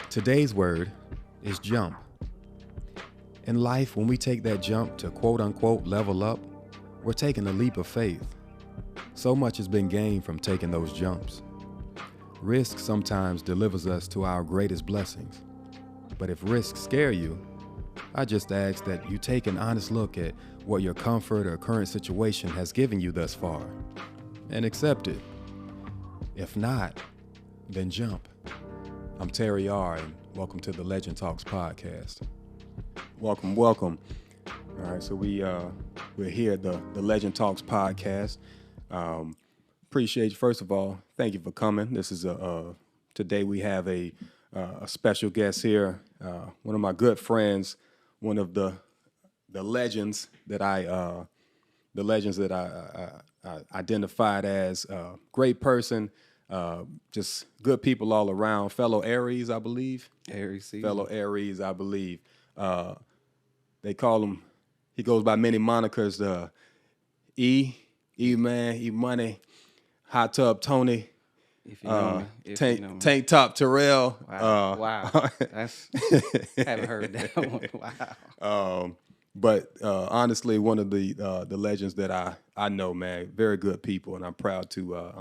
Today's word is jump. In life, when we take that jump to quote unquote level up, we're taking a leap of faith. So much has been gained from taking those jumps. Risk sometimes delivers us to our greatest blessings. But if risks scare you, I just ask that you take an honest look at what your comfort or current situation has given you thus far and accept it. If not, then jump. I'm Terry R., and welcome to the Legend Talks podcast. Welcome. All right, so we're here at the Legend Talks podcast. Appreciate you. First of all, thank you for coming. This is today we have a special guest here. One of my good friends, one of the legends that I identified as a great person. Just good people all around. Fellow Aries, I believe. Fellow Aries, I believe. They call him. He goes by many monikers. E Money, Hot Tub Tony, Tank Top Terrell. Wow. That's haven't heard that one. Wow. But honestly, one of the legends that I know, man, very good people, and I'm proud to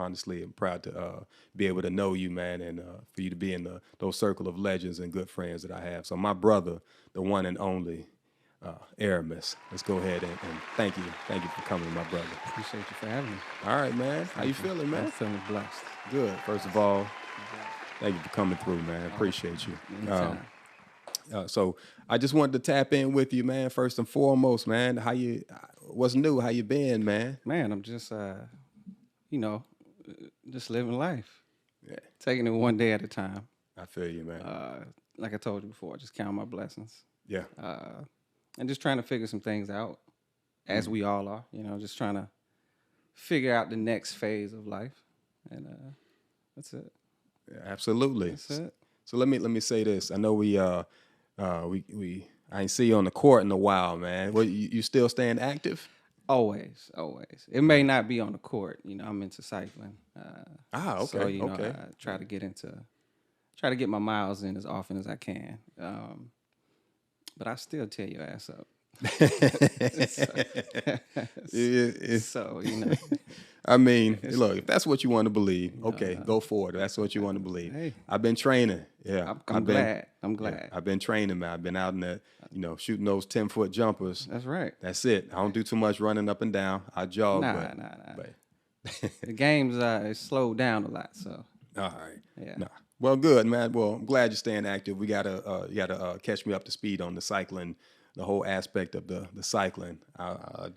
be able to know you, man, and for you to be in those circle of legends and good friends that I have. So my brother, the one and only Aramis, let's go ahead and thank you for coming, my brother. Appreciate you for having me. All right, man. How you feeling, man? I'm feeling blessed. Good. First of all, thank you for coming through, man. Appreciate you. Anytime. So I just wanted to tap in with you, man. First and foremost, man, what's new? How you been, man? Man, I'm just just living life. Yeah. Taking it one day at a time. I feel you, man. Like I told you before, just count my blessings. Yeah. And just trying to figure some things out, as we all are. Just trying to figure out the next phase of life, and that's it. Yeah, absolutely. That's it. So let me say this. I know we I ain't see you on the court in a while, man. Well, you still staying active? Always. It may not be on the court. I'm into cycling. Okay. So, okay. I try to get my miles in as often as I can. But I still tear your ass up. So, I mean, look, if that's what you want to believe, okay, go for it. That's what you want to believe. Hey. I've been training. Yeah. I'm glad. Yeah, I've been training, man. I've been out in the, shooting those 10-foot jumpers. That's right. That's it. I don't do too much running up and down. I jog. Nah. But The game's it's slowed down a lot, so. All right. Yeah. Nah. Well, good, man. Well, I'm glad you're staying active. You gotta catch me up to speed on the cycling, the whole aspect of the cycling. I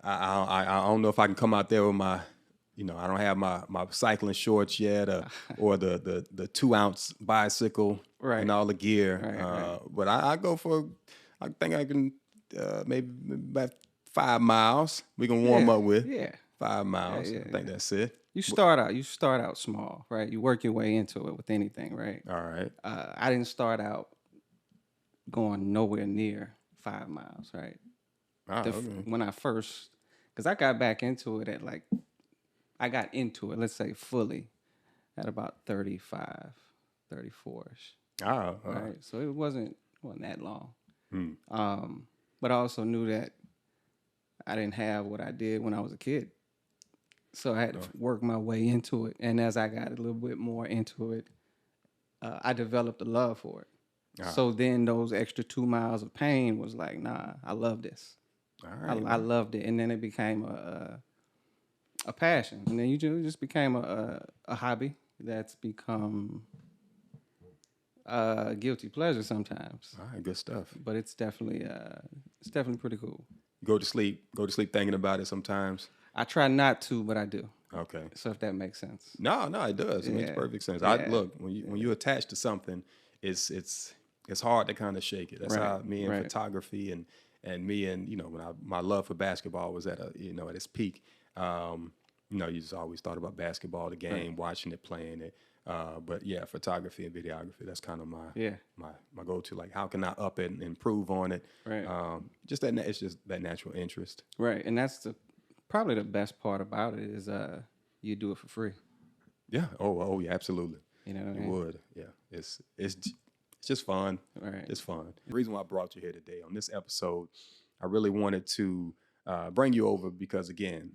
don't know if I can come out there with my, I don't have my cycling shorts yet, or the 2-ounce bicycle Right. and all the gear. Right. But I go for, I think I can maybe about 5 miles. We can warm up with 5 miles. Yeah. I think that's it. You start out small, right? You work your way into it with anything, right? All right. I didn't start out going nowhere near 5 miles, right? Okay. When I first, because I got back into it let's say fully, at about 35, 34-ish. Right? So it wasn't that long. But I also knew that I didn't have what I did when I was a kid. So I had to work my way into it. And as I got a little bit more into it, I developed a love for it. So then those extra 2 miles of pain was like, nah, I love this. All right. I loved it. And then it became a passion. And then it just became a hobby that's become a guilty pleasure sometimes. All right, good stuff. But it's definitely pretty cool. Go to sleep thinking about it sometimes. I try not to, but I do. Okay. So if that makes sense. No, it does. It makes Yeah. perfect sense. Yeah. Look, when you attach to something, it's hard to kind of shake it. That's Right. how me and Right. photography and me and when my love for basketball was at at its peak. You just always thought about basketball, the game, watching it, playing it. But yeah, photography and videography, that's kind of my go-to. Like, how can I up it and improve on it? Right. It's just that natural interest. Right. And that's probably the best part about it is you do it for free. Yeah. Oh yeah, absolutely. You know what I mean? Would. Yeah. It's just fun. Right. It's fun. The reason why I brought you here today on this episode, I really wanted to bring you over because, again,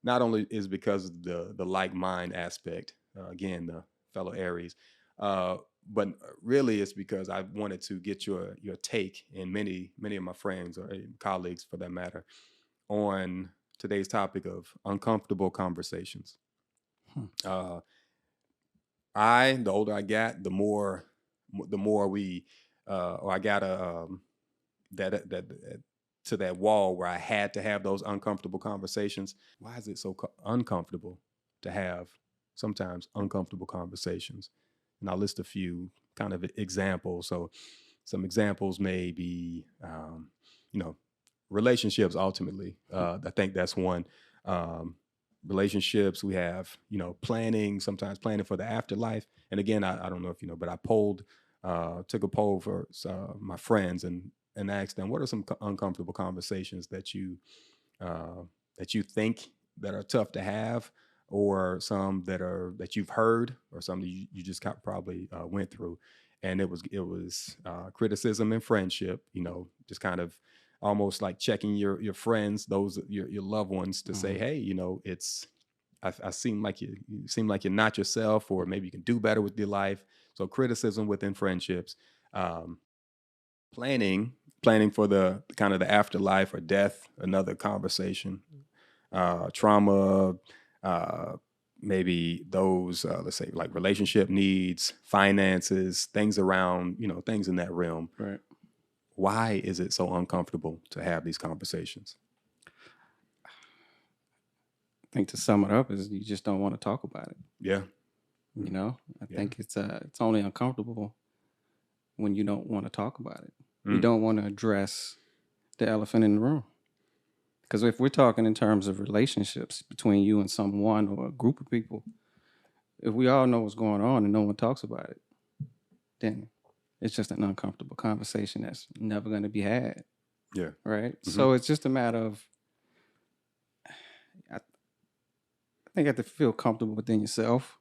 not only is because of the like mind aspect, again, the fellow Aries, but really it's because I wanted to get your take, and many of my friends or colleagues for that matter, on today's topic of uncomfortable conversations. The older I got, the more we, or I got that to that wall where I had to have those uncomfortable conversations. Why is it so uncomfortable to have sometimes uncomfortable conversations? And I'll list a few kind of examples. So some examples may be, relationships ultimately. I think that's one. Relationships, we have, sometimes planning for the afterlife. And again, I don't know if you know, but I took a poll for my friends and asked them, what are some uncomfortable conversations that you think that are tough to have, or some that you've heard, or some that you just probably went through. And it was criticism and friendship, just kind of almost like checking your friends, those your loved ones, to say, hey, it's I seem like you seem like you're not yourself, or maybe you can do better with your life. So criticism within friendships, planning for the kind of the afterlife or death, another conversation, trauma, maybe those, let's say like relationship needs, finances, things around, things in that realm. Right. Why is it so uncomfortable to have these conversations? I think to sum it up is you just don't want to talk about it. Yeah. I think it's only uncomfortable when you don't want to talk about it. You don't want to address the elephant in the room. Because if we're talking in terms of relationships between you and someone or a group of people, if we all know what's going on and no one talks about it, then it's just an uncomfortable conversation that's never going to be had. Yeah. Right? Mm-hmm. So it's just a matter of, I think you have to feel comfortable within yourself,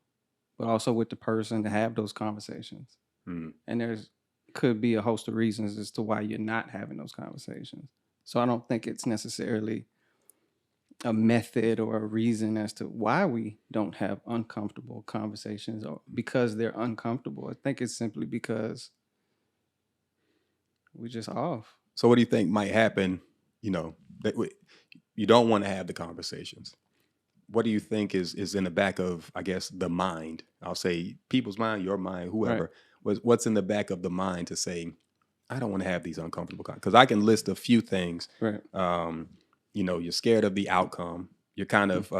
but also with the person to have those conversations. Mm. And there's could be a host of reasons as to why you're not having those conversations. So I don't think it's necessarily a method or a reason as to why we don't have uncomfortable conversations, or because they're uncomfortable. I think it's simply because we're just off. So what do you think might happen, that you don't want to have the conversations? What do you think is in the back of, I guess, the mind? I'll say people's mind, your mind, whoever. Right. What's in the back of the mind to say, I don't want to have these uncomfortable conversations? Because I can list a few things. Right. You're scared of the outcome. You're kind of,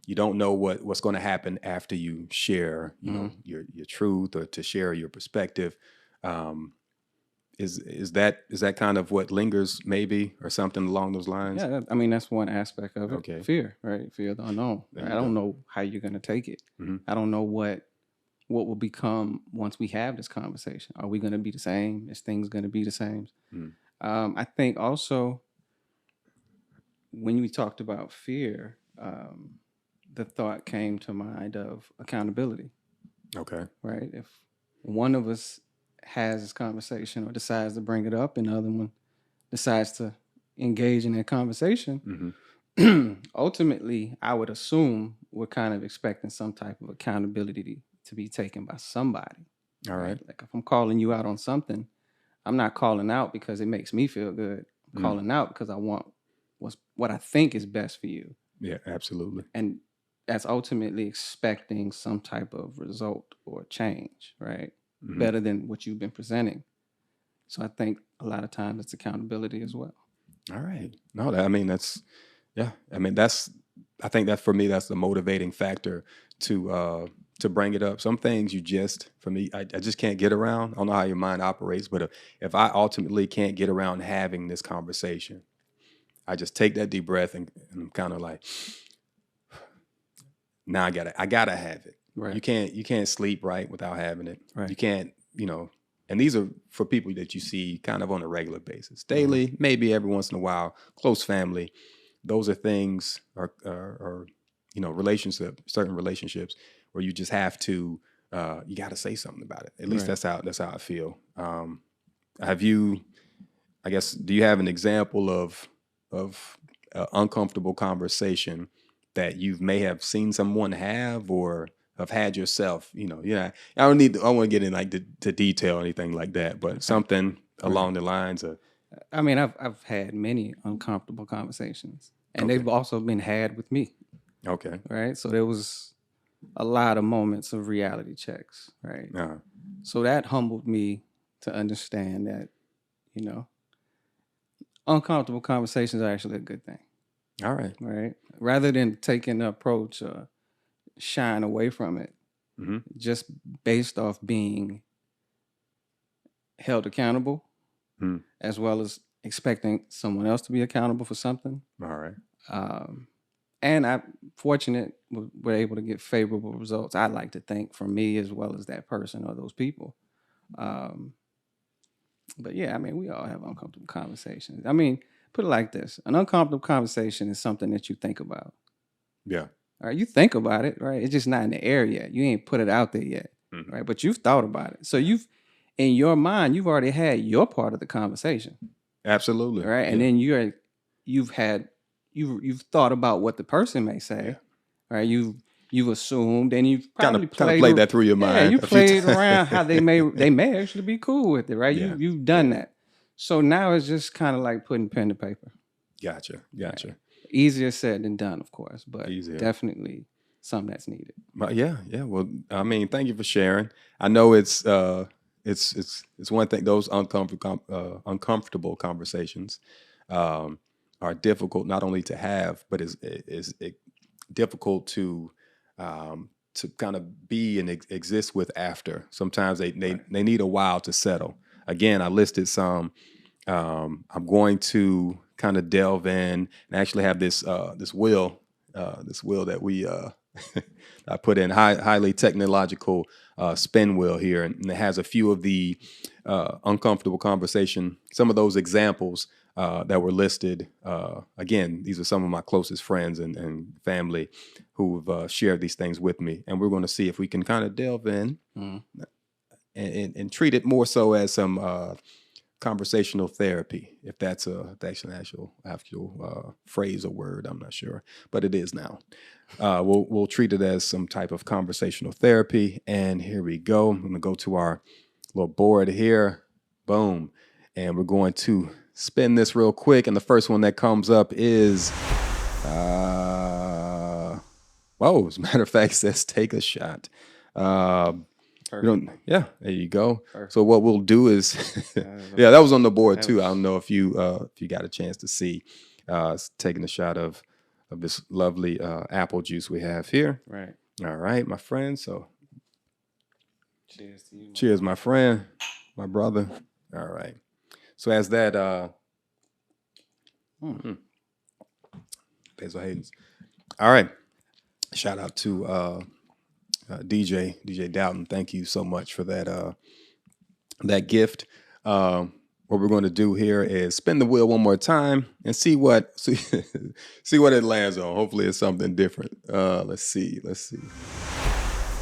you don't know what's going to happen after you share, know, your truth, or to share your perspective. Is that kind of what lingers, maybe, or something along those lines? Yeah, I mean, that's one aspect of it. Okay. Fear, right? Fear of the unknown. I don't know how you're going to take it. Mm-hmm. I don't know what will become once we have this conversation. Are we going to be the same? Is things going to be the same? Mm-hmm. I think also when we talked about fear, the thought came to mind of accountability. Okay. Right? If one of us has this conversation or decides to bring it up and the other one decides to engage in that conversation, mm-hmm. Ultimately, I would assume we're kind of expecting some type of accountability to be taken by somebody. All right. Like if I'm calling you out on something, I'm not calling out because it makes me feel good. I'm calling out because I want what I think is best for you. Yeah, absolutely. And that's ultimately expecting some type of result or change, right? Mm-hmm. Better than what you've been presenting. So I think a lot of times it's accountability as well. All right. No, I think that for me, that's the motivating factor to bring it up. Some things for me, I just can't get around. I don't know how your mind operates, but if I ultimately can't get around having this conversation, I just take that deep breath and I'm kind of like, now I gotta have it. Right. You can't sleep right without having it. Right. You can't, and these are for people that you see kind of on a regular basis, daily, maybe every once in a while, close family. Those are things, or relationships, certain relationships where you just have to you got to say something about it. At least that's how I feel. Have you? I guess, do you have an example of uncomfortable conversation that you may have seen someone have or have had yourself? I want to get in like to detail or anything like that, but something along the lines of. I mean, I've had many uncomfortable conversations, and they've also been had with me. Okay. Right. So there was a lot of moments of reality checks. Right. So that humbled me to understand that, uncomfortable conversations are actually a good thing. All right. Right. Rather than taking the approach shying away from it, just based off being held accountable, as well as expecting someone else to be accountable for something. All right. And I'm fortunate we're able to get favorable results, I'd like to think, from me as well as that person or those people. But yeah, I mean, we all have uncomfortable conversations. I mean, put it like this. An uncomfortable conversation is something that you think about. Yeah. All right. You think about it, right? It's just not in the air yet. You ain't put it out there yet. Right. But you've thought about it. So in your mind, you've already had your part of the conversation. Absolutely. Right. Yeah. And then you've thought about what the person may say. Yeah. Right. You've assumed, and you've probably played that through your mind. Yeah, you played around how they may actually be cool with it, right? Yeah. You've done that. So now it's just kind of like putting pen to paper. Gotcha. Right. Easier said than done, of course, but definitely something that's needed. Yeah. Well, I mean, thank you for sharing. I know it's one thing. Those uncomfortable conversations are difficult not only to have, but is difficult to kind of be and exist with after. Sometimes they need a while to settle. Again, I listed some. I'm going to kind of delve in and actually have this wheel that we I put in highly technological spin wheel here, and it has a few of the uncomfortable conversation. Some of those examples that were listed. Again, these are some of my closest friends and family who've shared these things with me, and we're going to see if we can kind of delve in and treat it more so as some conversational therapy, if that's an actual phrase or word. I'm not sure, but it is now. We'll treat it as some type of conversational therapy. And here we go. I'm going to go to our little board here. Boom. And we're going to spin this real quick. And the first one that comes up is, as a matter of fact, it says take a shot. There you go. Perfect. So what we'll do is, that was on the board too. I don't know if you got a chance to see, taking a shot of this lovely apple juice we have here. Right. All right, my friend. So, cheers to you. Cheers, my friend, my brother. All right. So as that, Basil Hayden's. All right. Shout out to DJ Doughton. Thank you so much for that gift. What we're going to do here is spin the wheel one more time and see what it lands on. Hopefully it's something different. Let's see.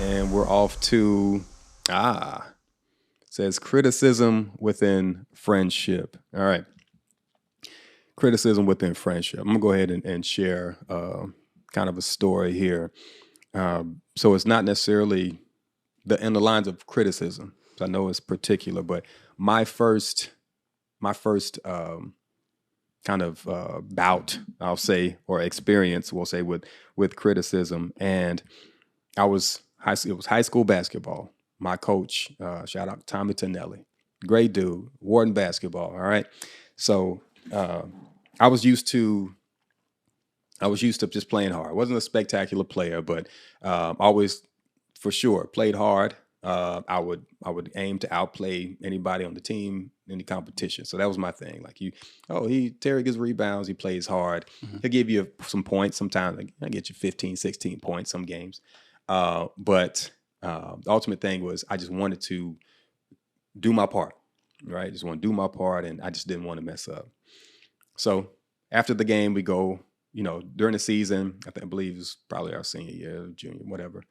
And we're off to it says criticism within friendship. All right. Criticism within friendship. I'm gonna go ahead and share kind of a story here. So it's not necessarily in the lines of criticism. I know it's particular, but my first kind of bout, I'll say, or experience, we'll say, with criticism, and it was high school basketball. My coach, shout out Tommy Tonelli, great dude, Wharton basketball. All right, so I was used to just playing hard. I wasn't a spectacular player, but always, for sure, played hard. I would aim to outplay anybody on the team, any competition. So that was my thing. Like Terry gets rebounds, he plays hard. Mm-hmm. He'll give you some points. Sometimes I get you 15, 16 points some games. But the ultimate thing was I just wanted to do my part, right? Just want to do my part, and I just didn't want to mess up. So after the game, we go, during the season, I believe it was probably our senior year, junior, whatever.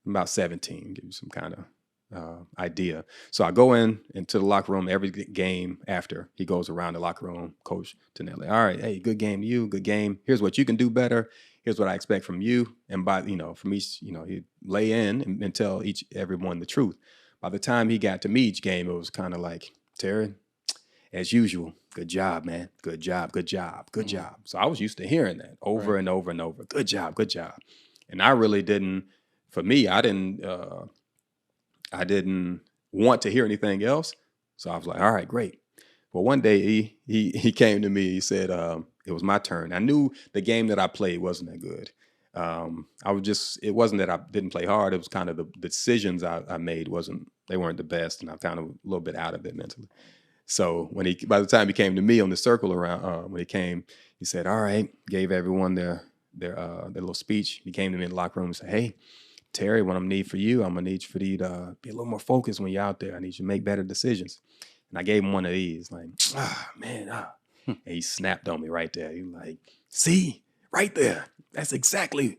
about 17, give you some kind of idea. So I go into the locker room every game after he goes around the locker room, Coach Tonelli. All right, hey, good game to you, good game. Here's what you can do better. Here's what I expect from you. And from each, he'd lay in and tell everyone the truth. By the time he got to me each game, it was kind of like, Terry, as usual, good job, man. Good job, good job, good job. So I was used to hearing that over and over and over. Good job, good job. And I really didn't, for me, I didn't want to hear anything else. So I was like, all right, great. Well, one day he came to me, he said, it was my turn. I knew the game that I played wasn't that good. It wasn't that I didn't play hard. It was kind of the decisions I made they weren't the best. And I'm kind of a little bit out of it mentally. So by the time he came to me on the circle around, when he came, he said, all right, gave everyone their little speech. He came to me in the locker room and said, hey, Terry, what I'm gonna need for you, I'm gonna need for you to be a little more focused when you're out there. I need you to make better decisions. And I gave him one of these, like, man. And he snapped on me right there. He was like, see, right there. That's exactly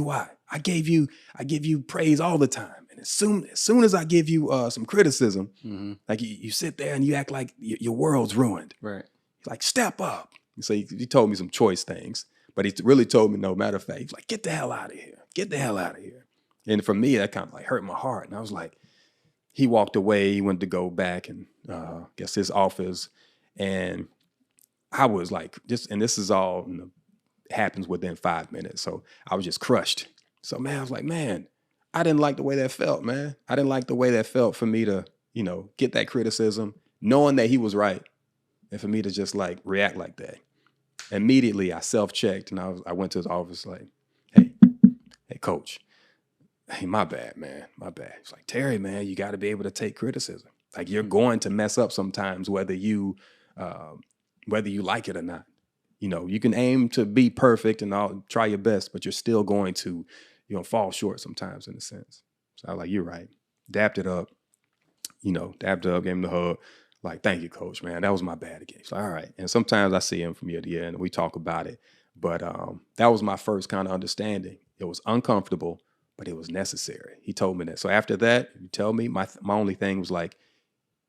why. I give you praise all the time. And as soon as I give you some criticism, like you sit there and you act like your world's ruined. Right. He's like, step up. So he told me some choice things, but he really told me, no matter of fact, he's like, get the hell out of here. Get the hell out of here. And for me, that kind of like hurt my heart. And I was like, he walked away. He went to go back and guess his office. And I was like, and this is all happens within 5 minutes. So I was just crushed. So, man, I was like, man, I didn't like the way that felt, man. I didn't like the way that felt for me to, get that criticism, knowing that he was right. And for me to just like react like that. Immediately, I self-checked and I went to his office like, hey, coach. Hey, my bad, man. My bad. It's like, Terry, man, you got to be able to take criticism. Like you're going to mess up sometimes, whether you like it or not. You can aim to be perfect and I'll try your best, but you're still going to, fall short sometimes in a sense. So I was like, you're right. Dapped it up, gave him the hug. Like, thank you, coach, man. That was my bad again. He's like, all right. And sometimes I see him from year to year and we talk about it. But that was my first kind of understanding. It was uncomfortable, but it was necessary. He told me that. So after that, you tell me, my only thing was like,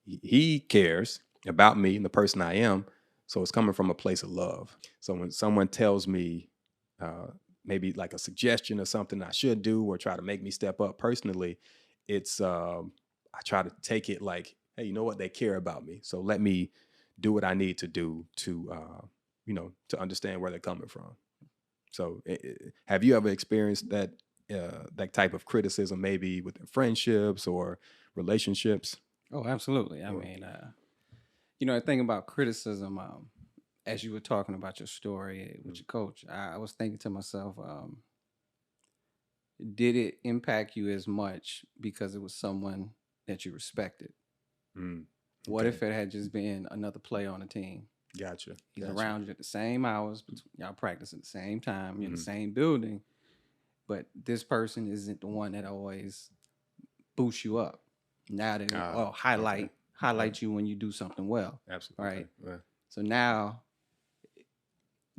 he cares about me and the person I am. So it's coming from a place of love. So when someone tells me maybe like a suggestion or something I should do or try to make me step up personally, it's I try to take it like, hey, you know what? They care about me. So let me do what I need to do to, to understand where they're coming from. So have you ever experienced that type of criticism, maybe within friendships or relationships? Oh, absolutely. I mean, I think about criticism, as you were talking about your story with your coach, I was thinking to myself, did it impact you as much because it was someone that you respected? What if it had just been another player on the team? Gotcha. He's around you at the same hours, y'all practice at the same time, you're in the same building, but this person isn't the one that always boosts you up. Now they highlight you when you do something well. Absolutely. Right. Yeah. So now,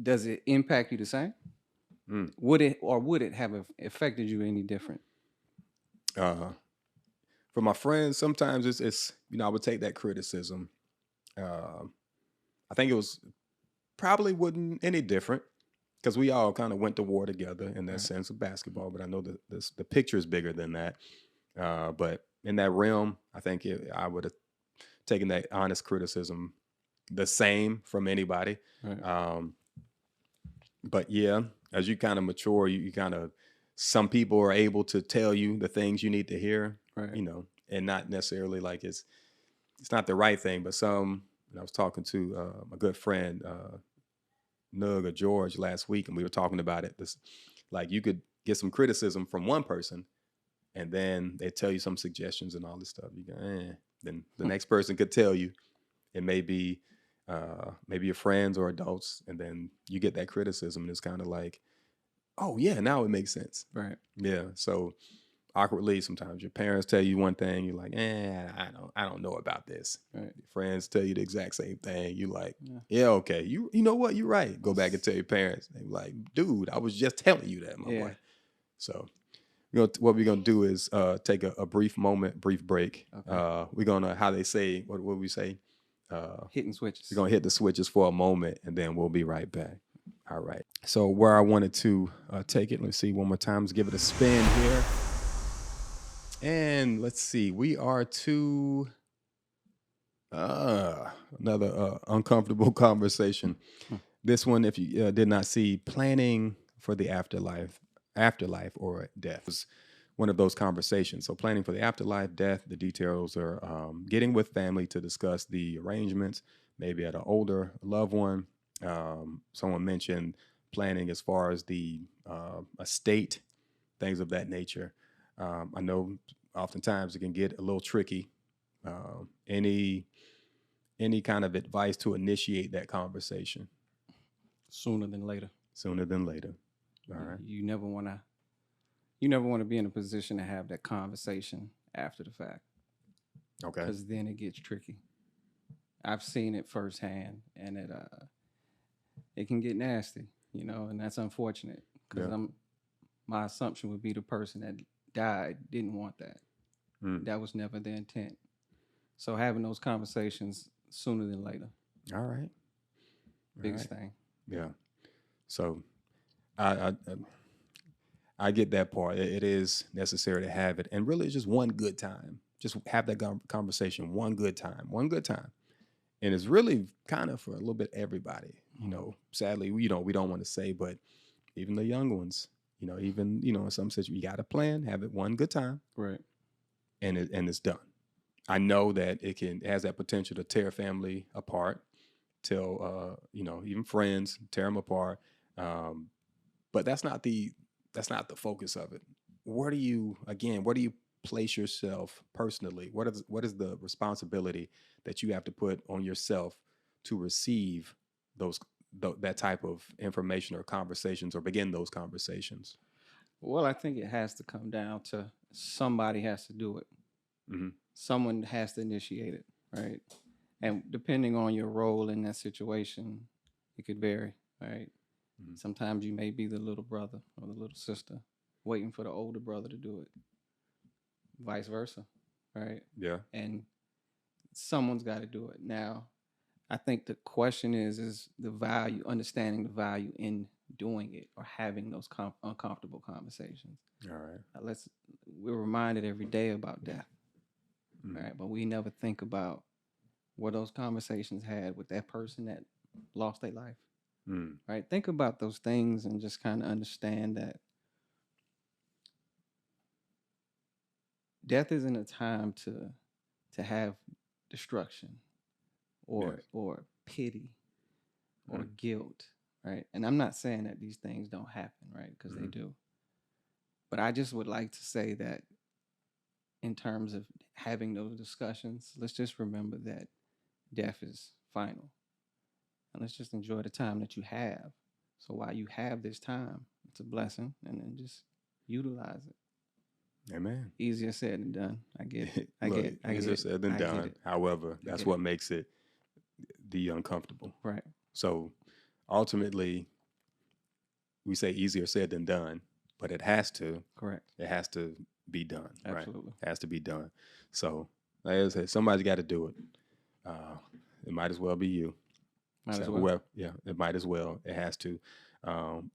does it impact you the same? Would it have affected you any different? For my friends, sometimes it's I would take that criticism. I think it was probably wouldn't any different because we all kind of went to war together in that sense of basketball. But I know the picture is bigger than that. But in that realm, I think I would have taken that honest criticism the same from anybody. Right. But yeah, as you kind of mature, you kind of, some people are able to tell you the things you need to hear, right. And not necessarily like it's not the right thing, but I was talking to my good friend, Nug or George last week, and we were talking about it. This, like you could get some criticism from one person and then they tell you some suggestions and all this stuff. You go, Then the next person could tell you, it may be your friends or adults, and then you get that criticism, and it's kind of like, oh yeah, now it makes sense. Right. Yeah. So awkwardly, sometimes your parents tell you one thing, you're like, I don't know about this. Right. Your friends tell you the exact same thing. You like, yeah, okay. You know what? You're right. Go back and tell your parents. They're like, dude, I was just telling you that, my boy. So what we're gonna do is take a brief brief break. Okay. We're gonna, how they say, what we say? Hitting switches. We're gonna hit the switches for a moment, and then we'll be right back. All right. So where I wanted to take it, let's see one more time. Let's give it a spin here, and let's see. We are to another uncomfortable conversation. This one, if you did not see, planning for the afterlife or death was one of those conversations. So planning for the afterlife, death, the details are getting with family to discuss the arrangements, maybe at an older loved one. Someone mentioned planning as far as the estate, things of that nature. I know oftentimes it can get a little tricky. Any kind of advice to initiate that conversation? Sooner than later. Sooner than later. All right. You never want to be in a position to have that conversation after the fact. Okay. Because then it gets tricky. I've seen it firsthand, and it can get nasty, and that's unfortunate. Because my assumption would be the person that died didn't want that. That was never the intent. So having those conversations sooner than later. All right. Biggest thing. Yeah. So I get that part. It is necessary to have it. And really, it's just one good time. Just have that conversation one good time. And it's really kind of for a little bit everybody. Sadly, we don't want to say, but even the young ones, even, in some situations, you got to plan, have it one good time. Right. And it's done. I know that it has that potential to tear family apart, tell, even friends, tear them apart. But that's not the focus of it. Where do you place yourself personally? What is the responsibility that you have to put on yourself to receive that type of information or conversations, or begin those conversations? Well, I think it has to come down to somebody has to do it. Mm-hmm. Someone has to initiate it, right? And depending on your role in that situation, it could vary, right? Mm-hmm. Sometimes you may be the little brother or the little sister waiting for the older brother to do it. Vice versa, right? Yeah. And someone's got to do it. Now, I think the question is the value, understanding the value in doing it or having those uncomfortable conversations. All right. We're reminded every day about death, right? But we never think about what those conversations had with that person that lost their life, right? Think about those things and just kind of understand that death isn't a time to have destruction or pity or guilt, right? And I'm not saying that these things don't happen, right? Because they do. But I just would like to say that in terms of having those discussions, let's just remember that death is final. And let's just enjoy the time that you have. So while you have this time, it's a blessing, and then just utilize it. Amen. Easier said than done. I get it. Easier said than done. However, that's what makes it the uncomfortable. Right. So ultimately, we say easier said than done, but it has to. Correct. It has to be done. Absolutely. Right? It has to be done. So, like I said, somebody's got to do it. It might as well be you. It might as well. It has to.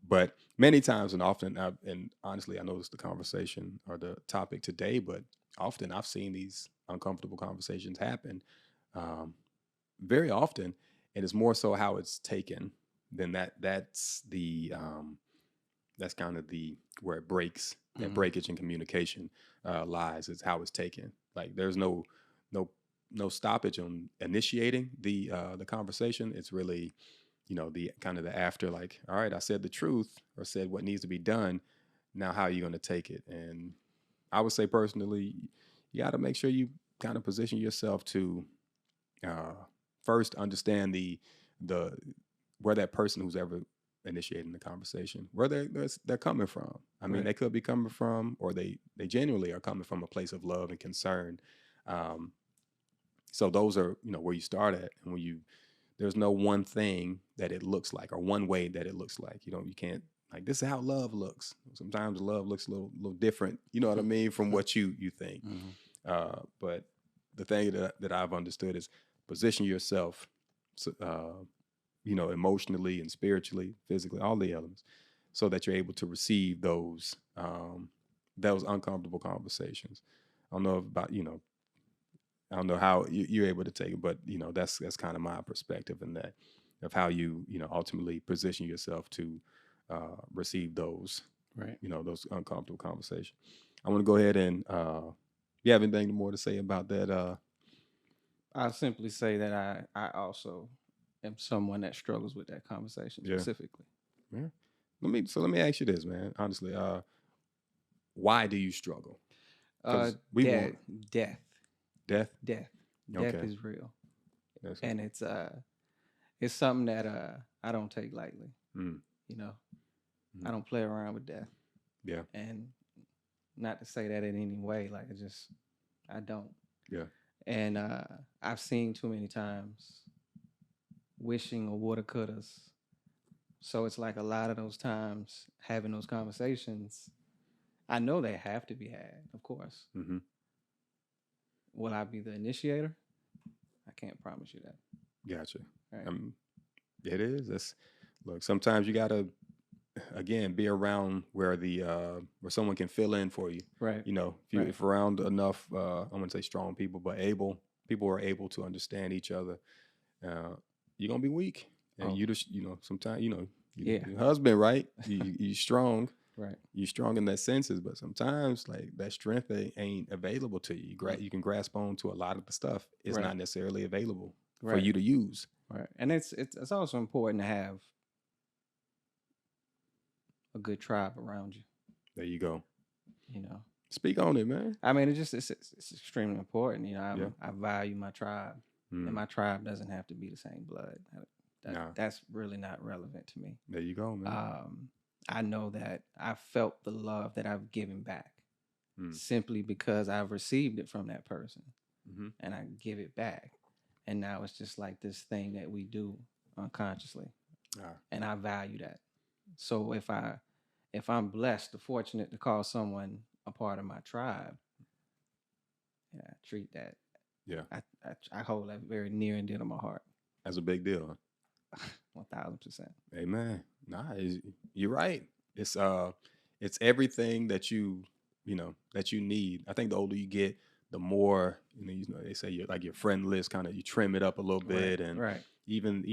But many times and often, and honestly, I know this is the conversation or the topic today, but often I've seen these uncomfortable conversations happen very often, and it's more so how it's taken than that. That's kind of where it breaks. That breakage in communication lies. It's how it's taken. Like there's no stoppage on initiating the conversation. It's really, the kind of the after, like, all right, I said the truth or said what needs to be done. Now, how are you going to take it? And I would say personally, you got to make sure you kind of position yourself to first understand the where that person who's ever initiating the conversation, where they're coming from. I mean, they could be coming from, or they genuinely are coming from a place of love and concern. So those are, where you start at, and there's no one thing that it looks like or one way that it looks like. You can't Like, this is how love looks. Sometimes love looks a little different, you know what I mean, from what you think. Mm-hmm. But the thing that I've understood is position yourself, emotionally and spiritually, physically, all the elements, so that you're able to receive those uncomfortable conversations. I don't know about, I don't know how you're able to take it, but that's kind of my perspective in that, of how you ultimately position yourself to receive those, right? Those uncomfortable conversations. I want to go ahead and you have anything more to say about that? I'll simply say that I also am someone that struggles with that conversation specifically. Yeah. Let me ask you this, man. Honestly, why do you struggle? Death. Death is real, and it's something that I don't take lightly. I don't play around with death. Yeah, and not to say that in any way, like I don't. Yeah, and I've seen too many times wishing or woulda couldas. So it's like a lot of those times having those conversations, I know they have to be had, of course. Mm-hmm. Will I be the initiator? I can't promise you that. Gotcha. Right. It is. Look, sometimes you gotta, again, be around where where someone can fill in for you. Right. If around enough, I wouldn't say strong people, but people are able to understand each other. You're gonna be weak, and you just, sometimes, your husband, right? You strong. Right. You're strong in that senses, but sometimes like that strength ain't available to you. You can grasp on to a lot of the stuff. It's not necessarily available for you to use. Right. And it's also important to have a good tribe around you. There you go. Speak on it, man. I mean, it's extremely important. I value my tribe, and my tribe doesn't have to be the same blood. That's really not relevant to me. There you go, man. I know that I felt the love that I've given back simply because I've received it from that person, and I give it back. And now it's just like this thing that we do unconsciously, and I value that. So if I'm blessed or fortunate to call someone a part of my tribe, I treat that. Yeah, I hold that very near and dear to my heart. That's a big deal. 1000%. Amen. Nah, you're right. It's everything that you need. I think the older you get, the more they say your friend list kind of, you trim it up a little bit, and even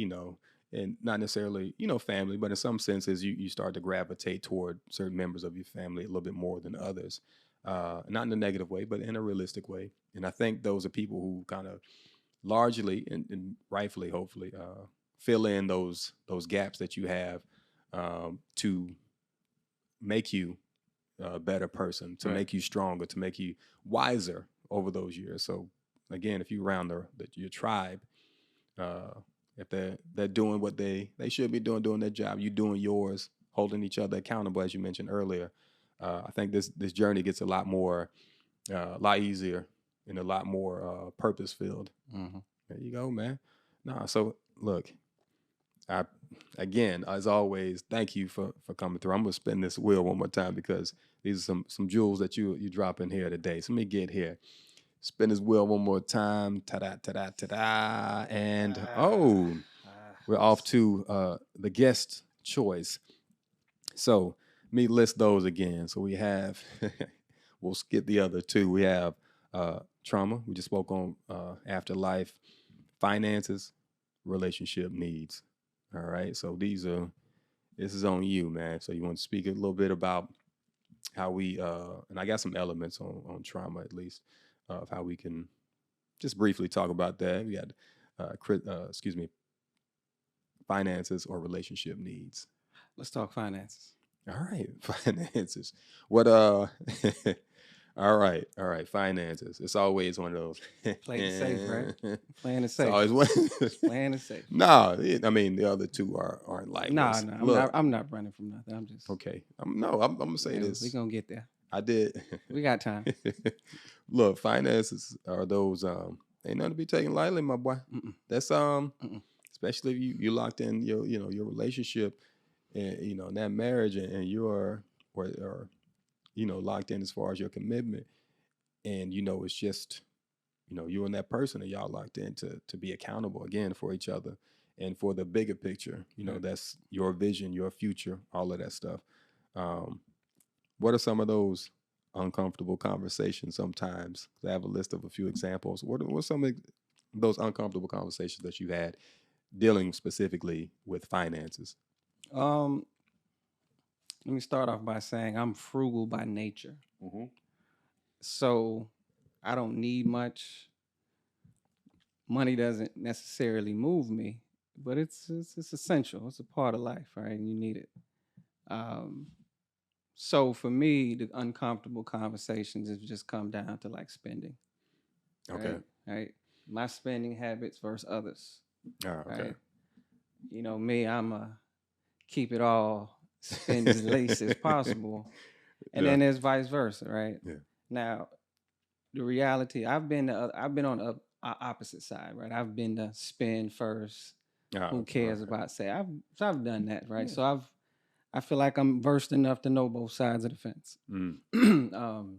and not necessarily family, but in some senses you start to gravitate toward certain members of your family a little bit more than others. Not in a negative way, but in a realistic way. And I think those are people who kind of largely and rightfully, hopefully, fill in those gaps that you have to make you a better person, to make you stronger, to make you wiser over those years. So again, if you're around your tribe, if they're doing what they should be doing their job, you doing yours, holding each other accountable, as you mentioned earlier, I think this journey gets a lot lot easier and a lot more purpose filled. Mm-hmm. There you go, man. So look, again, as always, thank you for coming through. I'm gonna spin this wheel one more time because these are some jewels that you drop in here today. So let me get here. Spin this wheel one more time. Ta-da, ta-da, ta-da. And we're off to the guest choice. So let me list those again. So we have, we'll skip the other two. We have trauma. We just spoke on afterlife, finances, relationship needs. All right. So this is on you, man. So you want to speak a little bit about how we, and I got some elements on trauma, at least, of how we can just briefly talk about that. We got, finances or relationship needs. Let's talk finances. All right. Finances. What, all right. Finances. It's always one of those. Playing it safe, right? Playing it safe. It's always playing it safe. No, I mean the other two aren't like this. No. I'm not running from nothing. I'm just okay. I'm gonna say this. We're gonna get there. I did. We got time. Look, finances are those. Ain't nothing to be taken lightly, my boy. That's especially if you locked in your relationship, and in that marriage, and you're or locked in as far as your commitment, and it's just you and that person, and y'all locked in to be accountable again for each other and for the bigger picture. That's your vision, your future, all of that stuff. What are some of those uncomfortable conversations sometimes? I have a list of a few examples. What are some of those uncomfortable conversations that you had dealing specifically with finances? Let me start off by saying I'm frugal by nature. Mm-hmm. So I don't need much. Money doesn't necessarily move me, but it's essential. It's a part of life, right? And you need it. So for me, the uncomfortable conversations have just come down to like spending. Okay. Right. My spending habits versus others. Oh, okay. Right. Me, I'm a keep it all, spend as least as possible. And then there's vice versa, right? Yeah. Now, the reality, I've been on the opposite side, right? I've been to spend first. Who cares about say? I've done that, right? Yeah. So I feel like I'm versed enough to know both sides of the fence. Mm.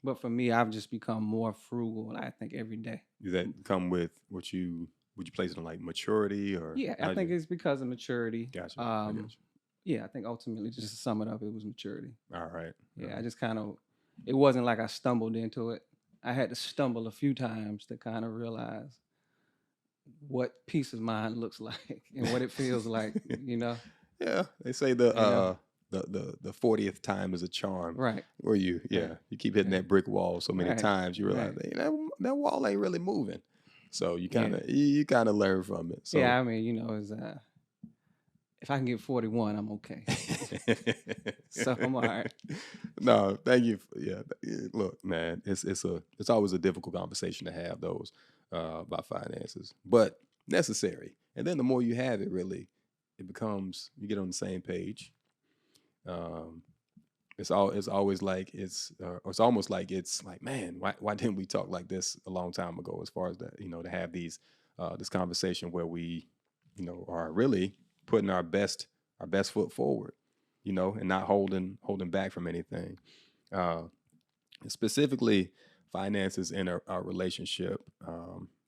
But for me, I've just become more frugal, I think, every day. Does that come with would you place it on like maturity or? Yeah, I think it's because of maturity. Gotcha. I gotcha. Yeah, I think ultimately, just to sum it up, it was maturity. All right. Yeah, all right. I just kind of, it wasn't like I stumbled into it. I had to stumble a few times to kind of realize what peace of mind looks like and what it feels like, Yeah, they say the 40th time is a charm. Right. Where you keep hitting that brick wall so many times, you realize that wall ain't really moving. So you kind of learn from it. So yeah, I mean, it's if I can get 41, I'm okay. So I'm all right. No, thank you. Yeah, look, man, it's always a difficult conversation to have those about finances, but necessary. And then the more you have it, really, it becomes you get on the same page. It's always like it's almost like it's like, man, why didn't we talk like this a long time ago? As far as that, to have these this conversation where we, are really putting our best foot forward, and not holding back from anything. Specifically, finances in our relationship.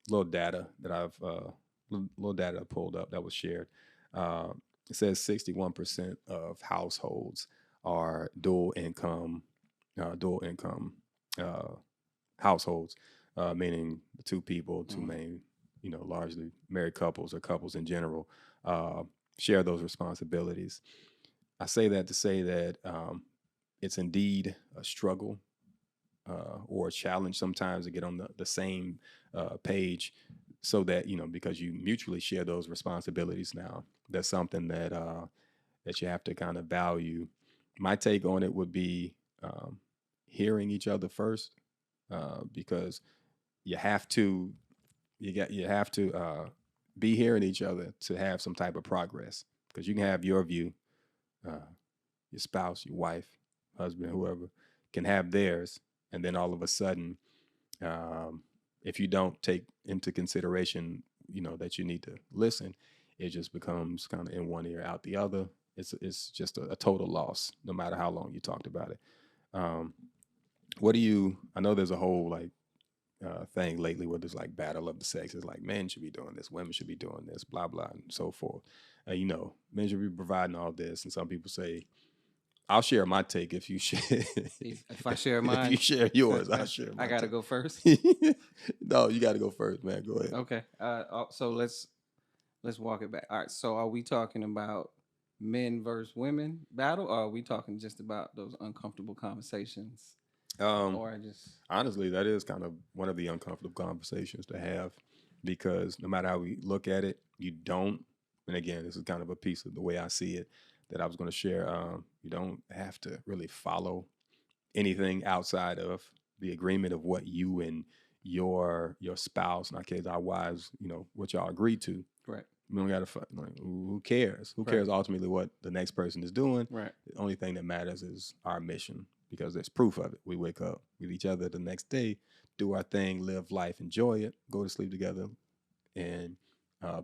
Little data that I've pulled up that was shared. It says 61% of households are dual income households, meaning the two people, two main, largely married couples or couples in general, share those responsibilities. I say that to say that it's indeed a struggle or a challenge sometimes to get on the same page, so that because you mutually share those responsibilities now. That's something that that you have to kind of value. My take on it would be hearing each other first, because you have to be hearing each other to have some type of progress. Because you can have your view, your spouse, your wife, husband, whoever can have theirs, and then all of a sudden, if you don't take into consideration, that you need to listen, it just becomes kind of in one ear, out the other. It's just a total loss, no matter how long you talked about it. I know there's a whole like thing lately where there's like battle of the sexes, like men should be doing this, women should be doing this, blah, blah, and so forth. Men should be providing all this. And some people say, I'll share my take if you share. If I share mine, if you share yours, I'll share mine. I gotta go first. No, you gotta go first, man. Go ahead. Okay. So let's walk it back. All right. So are we talking about men versus women battle, or are we talking just about those uncomfortable conversations? Or just honestly, that is kind of one of the uncomfortable conversations to have, because no matter how we look at it, you don't. And again, this is kind of a piece of the way I see it that I was going to share. You don't have to really follow anything outside of the agreement of what you and your spouse, in our case, our wives, what y'all agreed to. Right. We don't got to, like, who cares? Who cares ultimately what the next person is doing? Right. The only thing that matters is our mission, because there's proof of it. We wake up with each other the next day, do our thing, live life, enjoy it, go to sleep together, and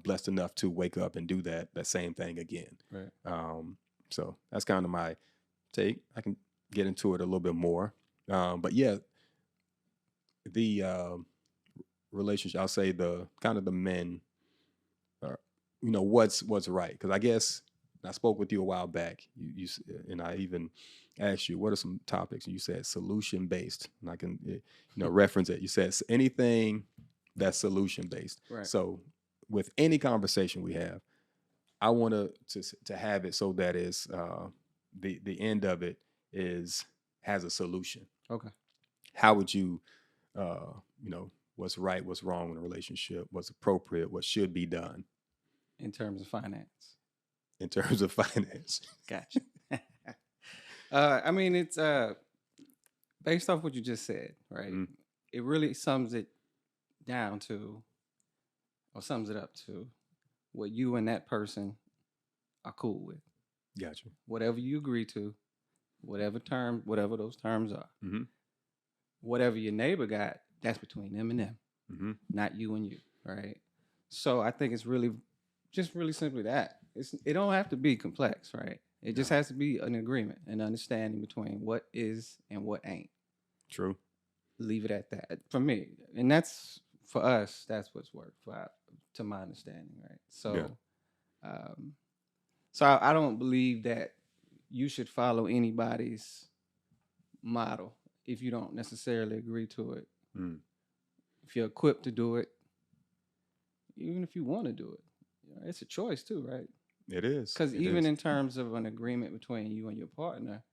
blessed enough to wake up and do that same thing again. Right. So that's kind of my take. I can get into it a little bit more. But yeah, the relationship, I'll say the kind of the men, what's right. Because I guess I spoke with you a while back, you and I even asked you, what are some topics? And you said solution based, and I can reference it. You said anything that's solution based. Right. So with any conversation we have, I want to have it so that is the end of it has a solution. Okay. How would you what's right, what's wrong in a relationship, what's appropriate, what should be done in terms of finance? In terms of finance. Gotcha. I mean, it's based off what you just said, right? Mm-hmm. It really sums it down to, or sums it up to, what you and that person are cool with. Gotcha. Whatever you agree to, whatever those terms are. Mm-hmm. Whatever your neighbor got, that's between them and them, mm-hmm. not you and you, right? So I think it's really simply that. It don't have to be complex, right? It just has to be an agreement, an understanding between what is and what ain't. True. Leave it at that for me, and that's for us. That's what's worked to my understanding, right? So, so I don't believe that you should follow anybody's model if you don't necessarily agree to it. Mm. If you're equipped to do it, even if you want to do it, it's a choice too, right? It is. Because even in terms of an agreement between you and your partner,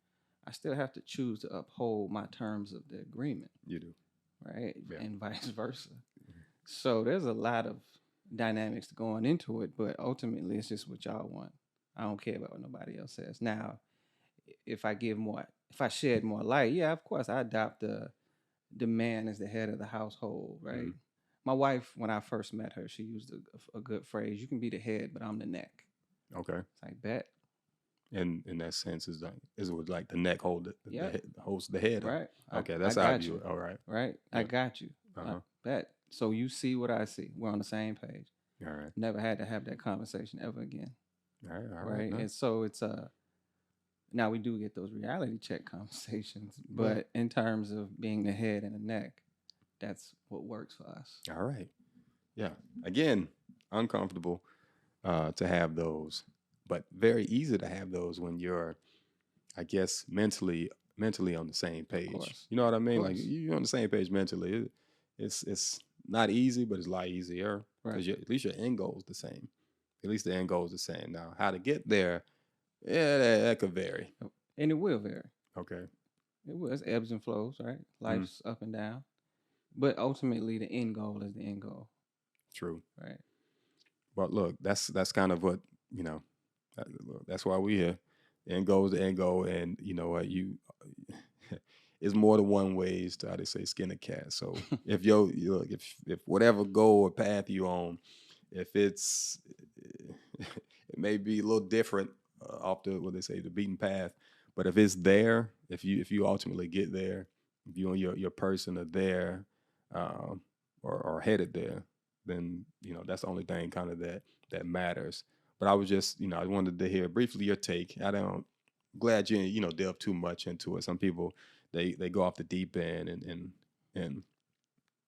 I still have to choose to uphold my terms of the agreement. You do. Right? Yeah. And vice versa. Mm-hmm. So there's a lot of dynamics going into it, but ultimately it's just what y'all want. I don't care about what nobody else says. Now, if I shed more light, yeah, of course, I adopt the man as the head of the household, right? Mm-hmm. My wife, when I first met her, she used a good phrase: "You can be the head, but I'm the neck." Okay. It's like, bet. And in that sense, is it like the neck holds the head? Right. Okay, that's how you. All right. Right. Yeah. I got you. I bet. So you see what I see. We're on the same page. All right. Never had to have that conversation ever again. All right. Nice. And so it's now we do get those reality check conversations, but in terms of being the head and the neck, that's what works for us. All right. Yeah. Again, uncomfortable to have those, but very easy to have those when you're, I guess, mentally on the same page. You know what I mean? Like you're on the same page mentally. It's not easy, but it's a lot easier because at least your end goal is the same. At least the end goal is the same. Now, how to get there, that could vary. And it will vary. Okay. It will. It's ebbs and flows, right? Life's up and down. But ultimately, the end goal is the end goal. True. Right. But look, that's kind of what, that's why we're here. The end goal is the end goal. And you know what? It's more than one ways to, how they say, skin a cat. So if if whatever goal or path you're on, if it may be a little different off what they say, the beaten path, but if it's there, if you ultimately get there, if you and your person are there, or headed there, then that's the only thing kind of that matters. But I was just I wanted to hear briefly your take. Glad you delve too much into it. Some people they go off the deep end and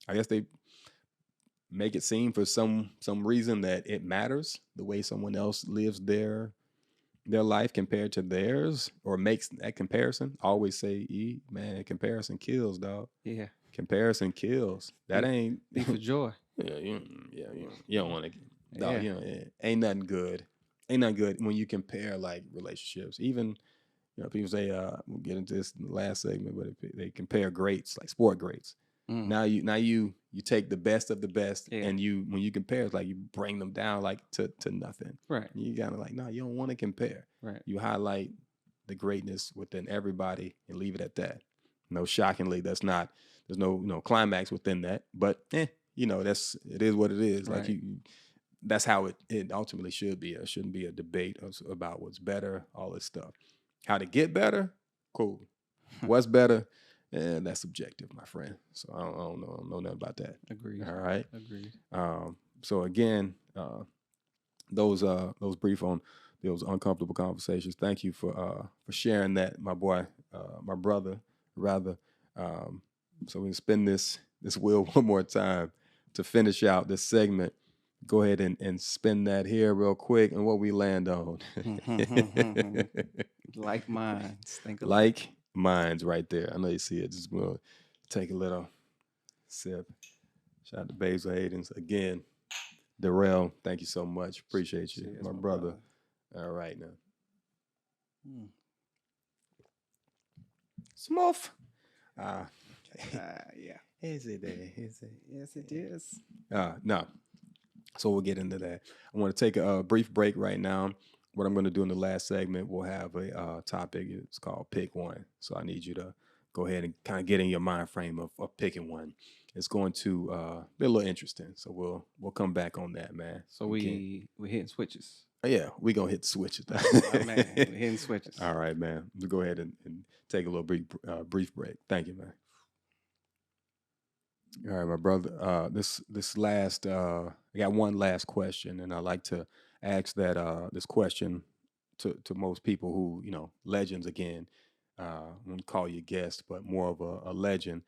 I guess they make it seem for some reason that it matters the way someone else lives their life compared to theirs, or makes that comparison. I always say, man, comparison kills, dog. Yeah. Comparison kills. That ain't be for joy. Yeah, you don't want to. Dog, ain't nothing good. Ain't nothing good when you compare like relationships. Even people say we'll get into this in the last segment, but if they compare greats like sport greats. Now you take the best of the best, and when you compare, it's like you bring them down like to nothing. Right. You gotta like, no, you don't want to compare. Right. You highlight the greatness within everybody and leave it at that. Shockingly, there's no climax within that, but it is what it is. Right. Like that's how it ultimately should be. It shouldn't be a debate about what's better, all this stuff. How to get better, cool. What's better? And that's subjective, my friend. So I don't know nothing about that. Agreed. All right. Agreed. So again, those brief on those uncomfortable conversations. Thank you for sharing that, my boy, my brother, rather. So we spin this wheel one more time to finish out this segment. Go ahead and spin that here real quick, and what we land on. Like minds, think like minds, right there. I know you see it. Just gonna take a little sip. Shout out to Basil Hayden's again. Darrell, thank you so much. Appreciate you, my brother. All right now. Smooth. Yeah. Is it there? Is it? Yes, it is. No. So we'll get into that. I want to take a brief break right now. What I'm going to do in the last segment, we'll have a topic. It's called Pick One. So I need you to go ahead and kind of get in your mind frame of picking one. It's going to be a little interesting. So we'll come back on that, man. So we're hitting switches. Yeah, we're going to hit the switches. Man, we're hitting switches. All right, man. We'll go ahead and take a little brief break. Thank you, man. All right, my brother. This last, I got one last question, and I like to ask that this question to most people who, legends again. I won't call you guest, but more of a legend.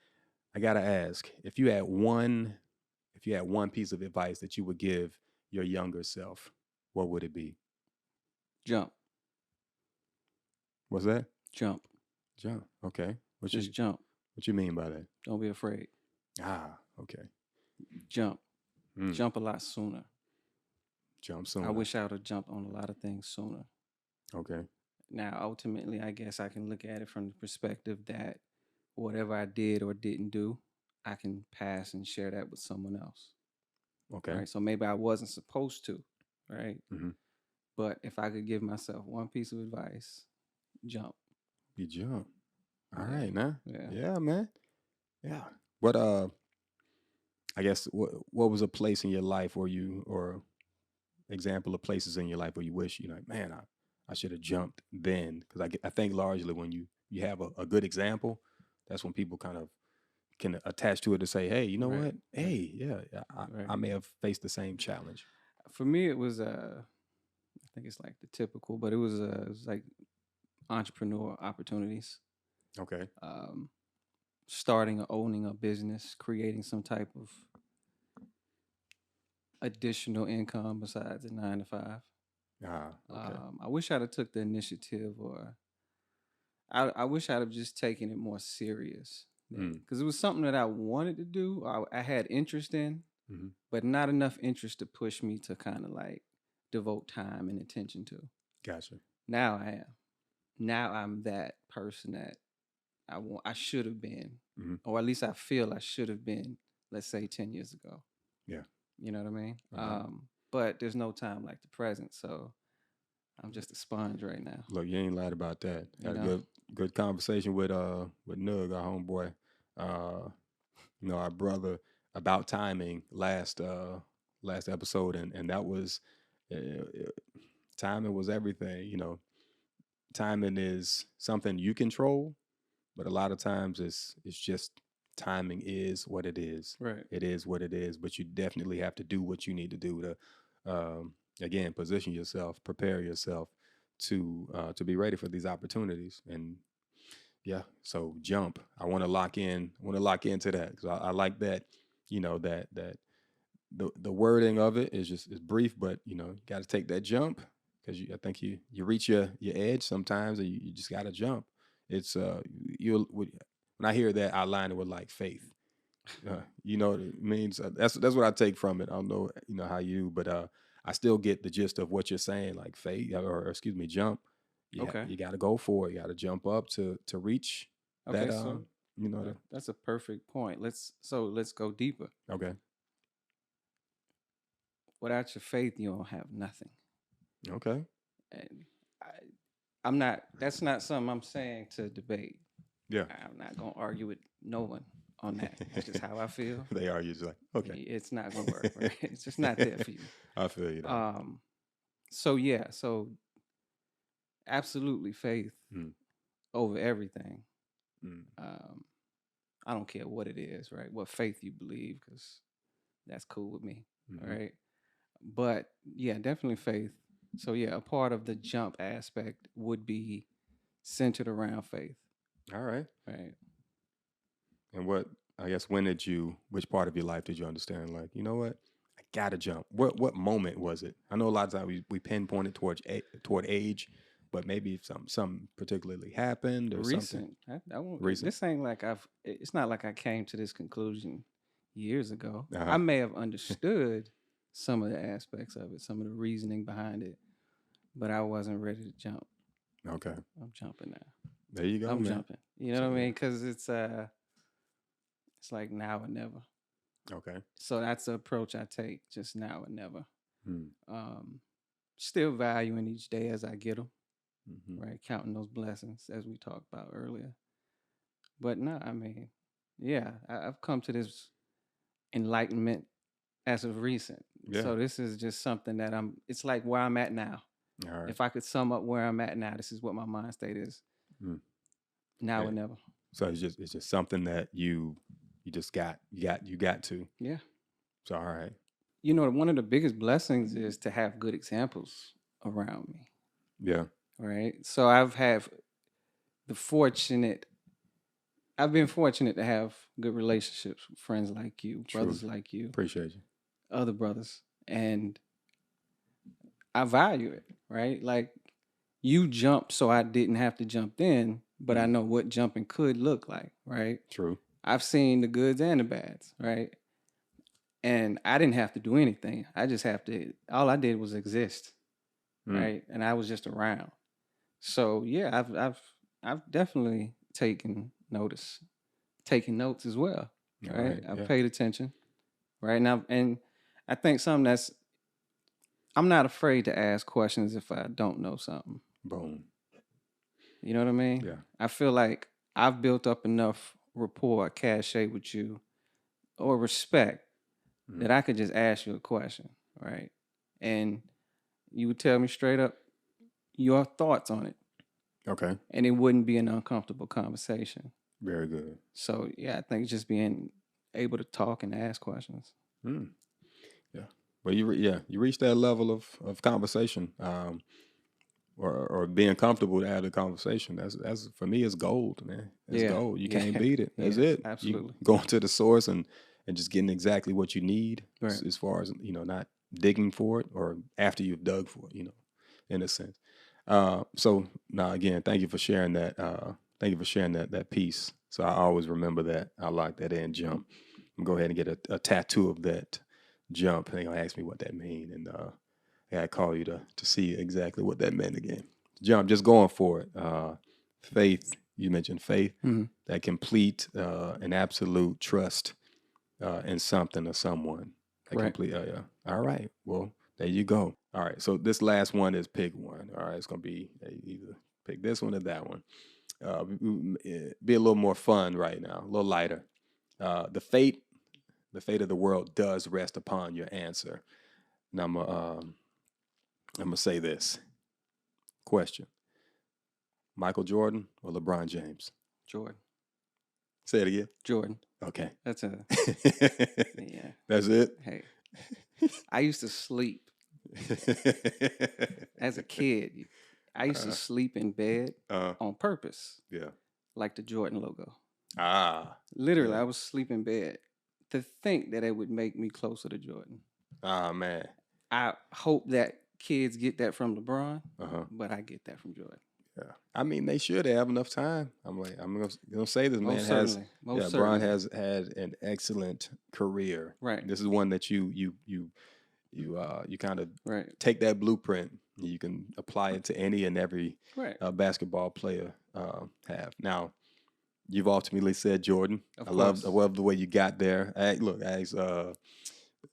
I gotta ask, if you had one piece of advice that you would give your younger self, what would it be? Jump. What's that? Jump. Okay. Jump. What you mean by that? Don't be afraid. Okay. Jump. Jump a lot sooner. Jump sooner. I wish I would have jumped on a lot of things sooner. Okay. Now, ultimately, I guess I can look at it from the perspective that whatever I did or didn't do, I can pass and share that with someone else. Okay. Right. So maybe I wasn't supposed to, right? Mm-hmm. But if I could give myself one piece of advice, jump. You jump. All right, now. Yeah, man. Yeah. What I guess what was a place in your life or example of places in your life where you wish man, I should have jumped then, because I think largely when you have a good example, that's when people kind of can attach to it to say, hey, you know what? Hey, yeah, I may have faced the same challenge. For me, it was I think it's like the typical, but it was like entrepreneur opportunities. Okay. Starting or owning a business, creating some type of additional income besides the 9 to 5. Okay. I wish I'd have took the initiative, or I wish I'd have just taken it more serious, because it was something that I wanted to do. I had interest in, but not enough interest to push me to kind of like devote time and attention to. Gotcha. Now I am. Now I'm that person that I should have been, or at least I feel I should have been, let's say 10 years ago. Yeah. You know what I mean? But there's no time like the present, so I'm just a sponge right now. Look, you ain't lied about that. Had a good conversation with Nug, our homeboy, our brother, about timing last episode, and that was timing was everything. Timing is something you control, but a lot of times it's just timing is what it is. Right. It is what it is, but you definitely have to do what you need to do to, again, position yourself, prepare yourself to be ready for these opportunities. And yeah, so jump. I want to lock into that, because I like that. That the wording of it is brief, but you got to take that jump, because I think you reach your edge sometimes, and you just got to jump. It's when I hear that, I line it with like faith. It means that's what I take from it. I don't know how you, but I still get the gist of what you're saying, like faith, or excuse me, jump. Yeah, you got to go for it. You got to jump up to reach that. So that's a perfect point. Let's go deeper. Okay. Without your faith, you don't have nothing. Okay. And I'm not. That's not something I'm saying to debate. Yeah. I'm not gonna argue with no one on that. That's just how I feel. They argue just like, okay, it's not gonna work. Right? It's just not there for you. I feel you. So absolutely faith over everything. I don't care what it is, right? What faith you believe, because that's cool with me, right? But yeah, definitely faith. So yeah, a part of the jump aspect would be centered around faith. All right. Right. And which part of your life did you understand? Like, you know what? I gotta jump. What moment was it? I know a lot of times we pinpoint it toward age, but maybe if something particularly happened or something. Recent. I won't, Recent. this ain't like it's not like I came to this conclusion years ago. Uh-huh. I may have understood some of the aspects of it, some of the reasoning behind it, but I wasn't ready to jump. Okay. I'm jumping now. There you go. I'm man. jumping. You know what I mean? Because it's like now or never. Okay. So that's the approach I take, just now or never. Hmm. Still valuing each day as I get them, Mm-hmm. right? Counting those blessings as we talked about earlier. But no, I mean, yeah, I've come to this enlightenment as of recent. Yeah. So this is just something that it's like where I'm at now. All right. If I could sum up where I'm at now, this is what my mind state is. Now or never. So it's just something that you just got to. Yeah. So all right. You know, one of the biggest blessings is to have good examples around me. Yeah. Right. So I've been fortunate to have good relationships with friends like you, brothers like you. Appreciate you. Other brothers. And I value it, right? Like you jumped so I didn't have to jump in, but I know what jumping could look like, right? True. I've seen the goods and the bads, right? And I didn't have to do anything. All I did was exist, right? And I was just around. So yeah, I've definitely taken notice, taking notes as well, right? I've paid attention, right? And I think I'm not afraid to ask questions if I don't know something. Boom. You know what I mean? Yeah. I feel like I've built up enough rapport, cachet with you, or respect that I could just ask you a question, right? And you would tell me straight up your thoughts on it. Okay. And it wouldn't be an uncomfortable conversation. Very good. So yeah, I think just being able to talk and ask questions. Yeah. Well, you reach that level of conversation, or being comfortable to have the conversation. That's for me, it's gold, man. It's gold. You can't beat it. That's it. Absolutely. You going to the source and just getting exactly what you need, right. as far as not digging for it or after you've dug for it, in a sense. So now again, thank you for sharing that. Thank you for sharing that piece. So I always remember that. I like that end jump. I'm gonna go ahead and get a tattoo of that jump. They're gonna ask me what that means, and I gotta call you to see exactly what that meant again. Jump, just going for it. Faith. You mentioned faith. That complete and absolute trust in something or someone. That complete. All right. Well, there you go. All right. So this last one is pick one. All right. It's gonna be either pick this one or that one. Be a little more fun right now, a little lighter. The fate of the world does rest upon your answer. Now I'm gonna say this. Question: Michael Jordan or LeBron James? Jordan. Say it again. Jordan. Okay. That's yeah. That's it. Hey, I used to sleep as a kid. I used to sleep in bed on purpose. Yeah. Like the Jordan logo. Literally, I was sleep in bed to think that it would make me closer to Jordan. Man. I hope that kids get that from LeBron, but I get that from Jordan. Yeah, I mean they should have enough time. I'm gonna say this man LeBron has had an excellent career. Right. This is one that you kind of take that blueprint. You can apply it to any and every basketball player have. Now, you've ultimately said Jordan. I love the way you got there. I asked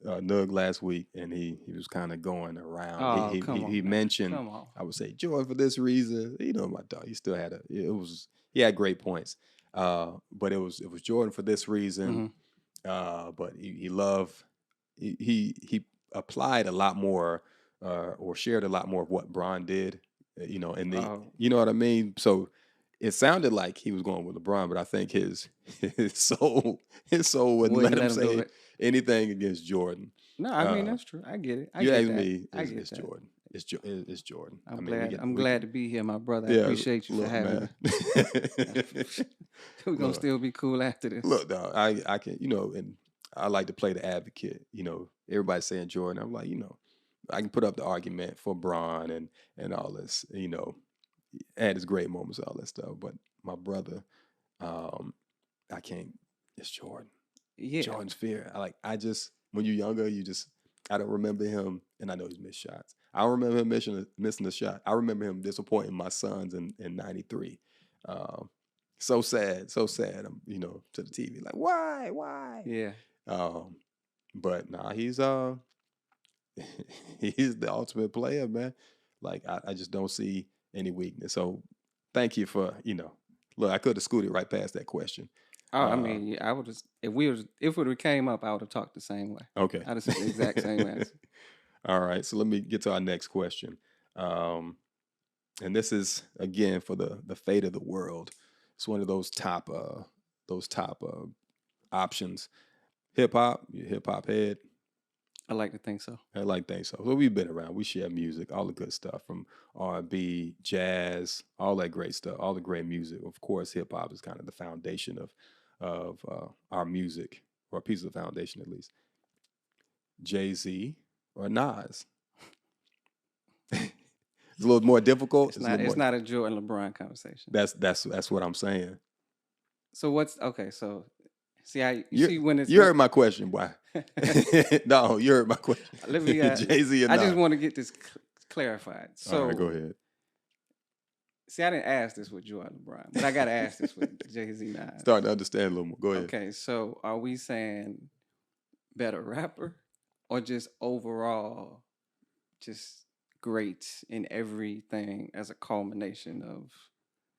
Nug last week, and he was kind of going around. He mentioned, I would say Jordan for this reason. My dog. He still had he had great points, but it was Jordan for this reason. But he applied a lot more, or shared a lot more of what Bron did. You know what I mean. So it sounded like he was going with LeBron, but I think his soul wouldn't let him say anything against Jordan. No, I mean that's true. I get it. You ask me, it's Jordan. It's Jordan. I'm glad to be here, my brother. I appreciate you for having me. We're gonna still be cool after this. Look, dog, I can, and I like to play the advocate. Everybody's saying Jordan. I'm like, I can put up the argument for Bron and all this, had his great moments, all that stuff. But my brother, I can't. It's Jordan. Yeah, Jordan's fear. When you're younger, I don't remember him, and I know he's missed shots. I don't remember him missing a shot. I remember him disappointing my sons in '93. So sad. I'm, to the TV, like, why? Yeah. But nah, he's he's the ultimate player, man. Like I just don't see any weakness. So thank you for, look, I could have scooted right past that question. Oh, I mean, yeah, I would just if it would have came up, I would have talked the same way. Okay. I'd have said the exact same answer. All right. So let me get to our next question. And this is again for the fate of the world. It's one of those top options. Hip hop, you hip hop head. I like to think so. So we've been around. We share music, all the good stuff from R&B, jazz, all that great stuff, all the great music. Of course, hip hop is kind of the foundation of our music, or a piece of the foundation at least. Jay-Z or Nas? It's a little more difficult. It's not a Jordan LeBron conversation. That's what I'm saying. So what's okay? So see how you see when it's you heard my question, boy. No, you heard my question. Let me. Jay-Z and I Nas. just want to get this clarified. So all right, go ahead. See, I didn't ask this with Jordan LeBron, but I got to ask this with Jay-Z Nas. Starting to understand a little more. Go ahead. Okay, so are we saying better rapper or just overall just great in everything as a culmination of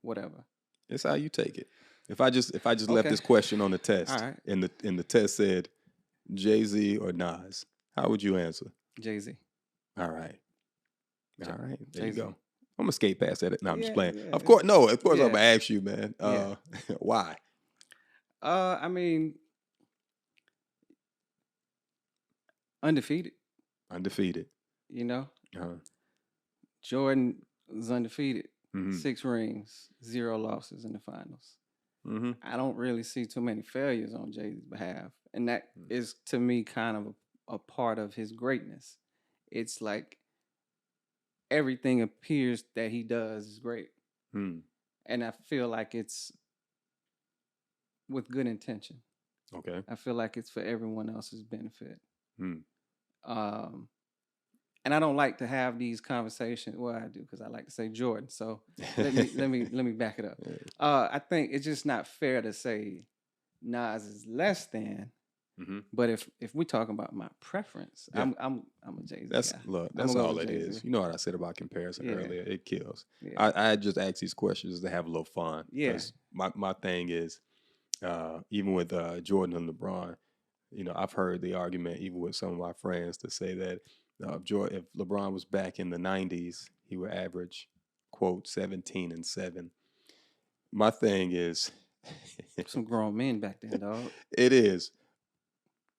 whatever? It's how you take it. If I just left this question on the test, right, and the test said Jay-Z or Nas, how would you answer? Jay-Z. All right. There Jay-Z. you go. I'm gonna skate past that. No, I'm just playing. Yeah. Of course, I'm gonna ask you, man. Why? I mean, undefeated. Jordan was undefeated. Mm-hmm. 6 rings, 0 losses in the finals. Mm-hmm. I don't really see too many failures on Jay's behalf. And that is, to me, kind of a part of his greatness. It's like everything appears that he does is great. And I feel like it's with good intention. Okay. I feel like it's for everyone else's benefit. And I don't like to have these conversations. Well, I do because I like to say Jordan. So let me back it up. I think it's just not fair to say Nas is less than. Mm-hmm. But if we're talking about my preference, I'm a Jay-Z guy. Look, that's all it is. You know what I said about comparison earlier? It kills. Yeah. I just ask these questions to have a little fun. Yeah. My thing is, even with Jordan and LeBron, I've heard the argument even with some of my friends to say that if LeBron was back in the 90s, he would average, quote, 17 and 7. My thing is... Some grown men back then, dog. It is.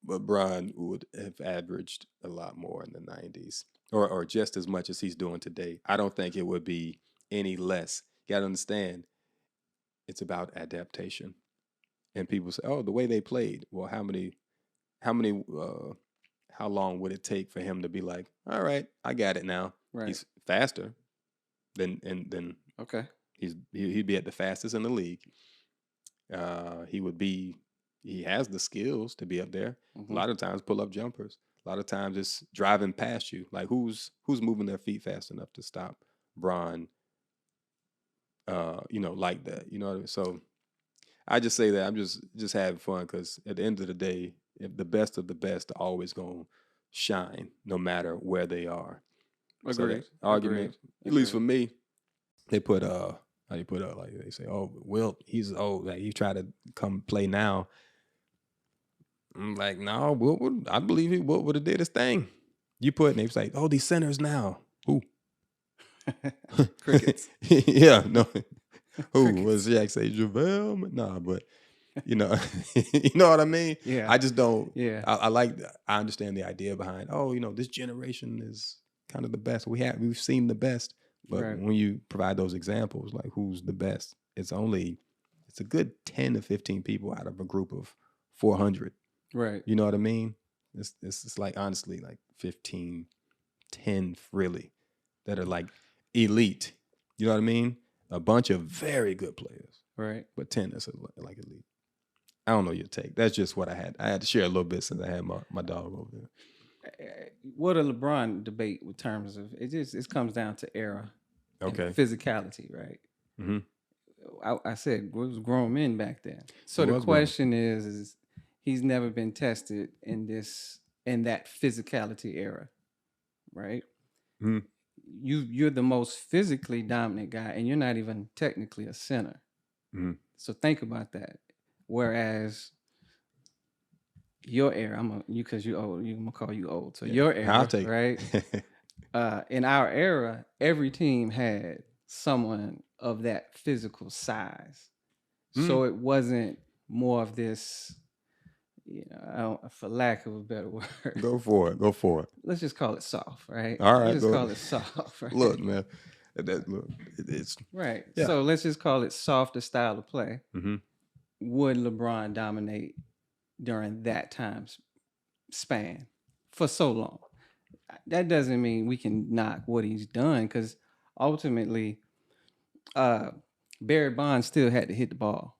But Bron would have averaged a lot more in the 90s, or just as much as he's doing today. I don't think it would be any less. You got to understand, it's about adaptation. And people say, oh, the way they played. Well, how long would it take for him to be like, all right, I got it now. Right. He's faster than okay. He'd be at the fastest in the league. He has the skills to be up there. Mm-hmm. A lot of times pull up jumpers. A lot of times it's driving past you. Like who's moving their feet fast enough to stop Bron? Like that. You know what I mean? So I just say that I'm just having fun because at the end of the day, if the best of the best are always gonna shine, no matter where they are. Agreed. So argument, at least for me, they put how you put up, like they say, oh, Wilt, he's old. Like he try to come play now. I'm like, no, Wilt I believe he would have did his thing. You put, and they was like, oh, these centers now. Who? Crickets. Yeah, no. Who was Jack say JaVale? Nah, but you know, you know what I mean? Yeah. I just don't. Yeah. I understand the idea behind. Oh, this generation is kind of the best. We've seen the best, but when you provide those examples, like who's the best, it's a good 10 to 15 people out of a group of 400. Right. You know what I mean? It's like honestly like 15, 10 really that are like elite. You know what I mean? A bunch of very good players. Right. But 10 that's like elite. I don't know your take. That's just what I had. I had to share a little bit since I had my dog over there. What a LeBron debate in terms of it comes down to era, and physicality, right? Mm-hmm. I said it was grown men back then. So the question is he's never been tested in that physicality era, right? Mm-hmm. You're the most physically dominant guy, and you're not even technically a center. Mm-hmm. So think about that. Whereas your era, because you're old, I'm gonna call you old. So your era, I'll take right? In our era, every team had someone of that physical size. So it wasn't more of this, for lack of a better word. Go for it. Let's just call it soft, right? All right. Let's just call it soft, right? Look, man. It's right. Yeah. So let's just call it softer style of play. Mm-hmm. Would LeBron dominate during that time span for so long? That doesn't mean we can knock what he's done, because ultimately, Barry Bonds still had to hit the ball.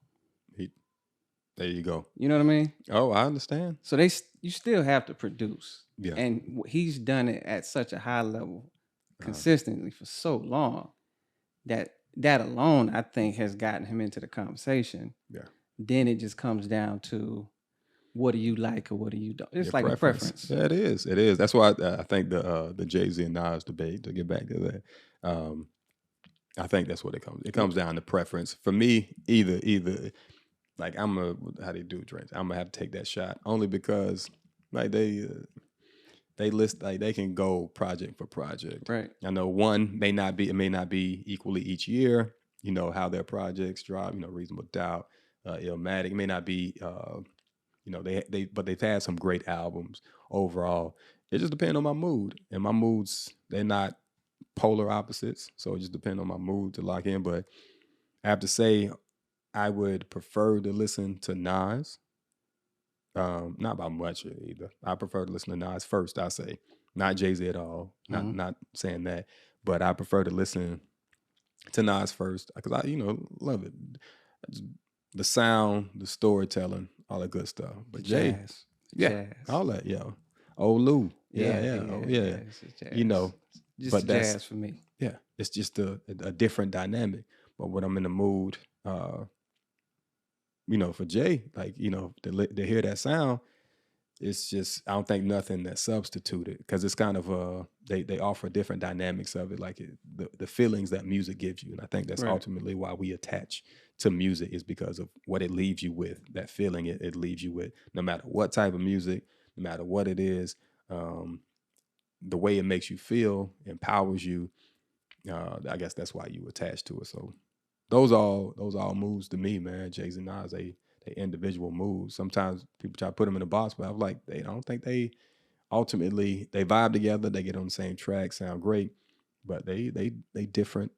There you go. You know what I mean? Oh, I understand. So you still have to produce. Yeah. And he's done it at such a high level consistently for so long that alone, I think, has gotten him into the conversation. Yeah. Then it just comes down to, what do you like or what do you don't? It's like a preference. Yeah, it is. It is. That's why I think the Jay-Z and Nas debate, to get back to that, I think that's what it comes. It comes down to preference. For me, either like how do you do drinks? I'm gonna have to take that shot only because like they list, like they can go project for project. Right. I know one may not be equally each year. You know how their projects drop. Reasonable Doubt, Illmatic. It may not be. But they've had some great albums overall. It just depends on my mood, and my moods, they're not polar opposites, so it just depends on my mood to lock in. But I have to say, I would prefer to listen to Nas. Not by much either. I prefer to listen to Nas first, I say. Not Jay-Z at all. Not saying that. But I prefer to listen to Nas first because I, love it. The sound, the storytelling, all that good stuff. But jazz. Jazz. All that, Old Lou. Yeah. Just but jazz for me. Yeah, it's just a different dynamic. But when I'm in the mood, for Jay, like, to hear that sound, it's just, I don't think nothing that's substituted, because it's kind of they offer different dynamics of it, like the feelings that music gives you. And I think that's ultimately why we attach to music, is because of what it leaves you with, that feeling it leaves you with, no matter what type of music, no matter what it is, the way it makes you feel, empowers you. I guess that's why you attach to it. So those all moves to me, man. Jay-Z and Nas, they individual moves. Sometimes people try to put them in a box, but I'm like, I don't think they ultimately, they vibe together, they get on the same track, sound great, but they different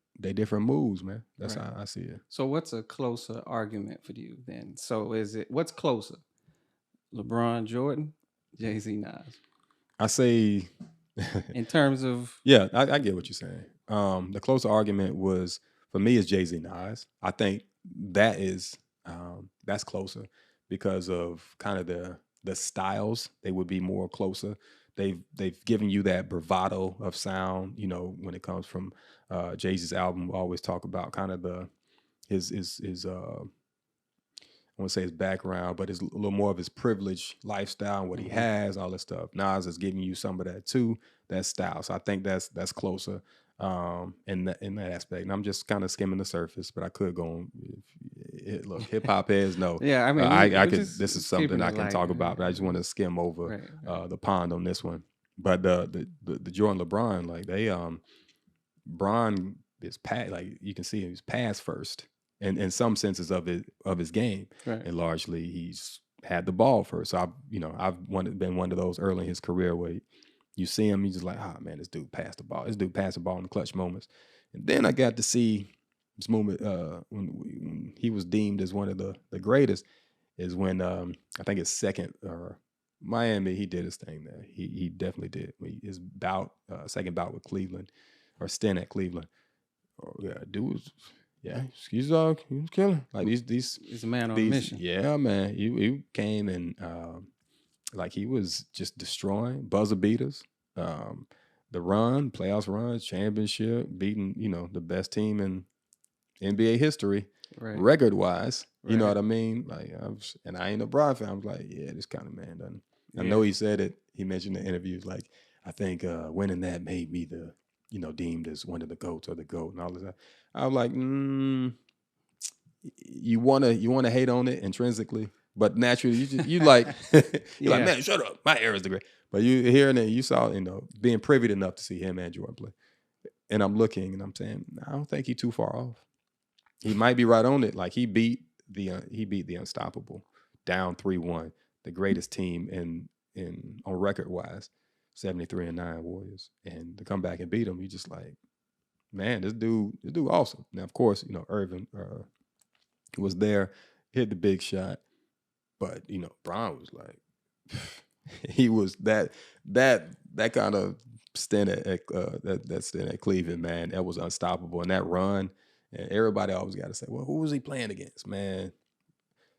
moves, man. That's how I see it. So what's a closer argument for you then? So what's closer? LeBron, Jordan, Jay-Z, Nas? I say in terms of, yeah, I get what you're saying. The closer argument was, for me, is Jay-Z, Nas. I think that is that's closer because of kind of the styles. They would be more closer. They've given you that bravado of sound. When it comes from Jay-Z's album, we always talk about kind of his I won't say his background, but it's a little more of his privileged lifestyle and what he has, all that stuff. Nas is giving you some of that too, that style. So I think that's closer in that aspect. And I'm just kind of skimming the surface, but I could go on. Look, hip hop heads know. Yeah, I mean, I could. This is something I can talk about, but I just want to skim over the pond on this one. But the Jordan LeBron, like they Bron is like you can see he's pass first. in some senses of his game. Right. And largely he's had the ball first. So I've been one of those early in his career where you see him, you just like, oh man, this dude passed the ball. This dude passed the ball in the clutch moments. And then I got to see this moment when he was deemed as one of the greatest is when I think his second Miami, he did his thing there. He definitely did. His second bout with Cleveland, or stint at Cleveland. Oh yeah, dude was he was killing. Like these he's a man on a mission. Yeah, man. He came and like he was just destroying buzzer beaters. The playoffs runs, championship, beating, the best team in NBA history, right. record wise. Right. You know what I mean? Like I ain't a Bron fan. I was like, yeah, this kind of man done. Yeah. I know he said it. He mentioned in the interviews, like, I think winning that made me deemed as one of the GOATs or the GOAT and all of that. I was like, you wanna hate on it intrinsically, but naturally you like you're like, man, shut up. My era's the great. But you hearing it, you saw, being privy enough to see him and Jordan play. And I'm looking and I'm saying, I don't think he's too far off. He might be right on it. Like he beat the unstoppable, down 3-1, the greatest team in on record wise, 73-9 Warriors, and to come back and beat him, you just like, man, this dude awesome. Now of course, Irvin was there, hit the big shot, but Bron was like, he was that kind of stint at that stint at Cleveland, man. That was unstoppable, and that run. And everybody always got to say, well, who was he playing against, man?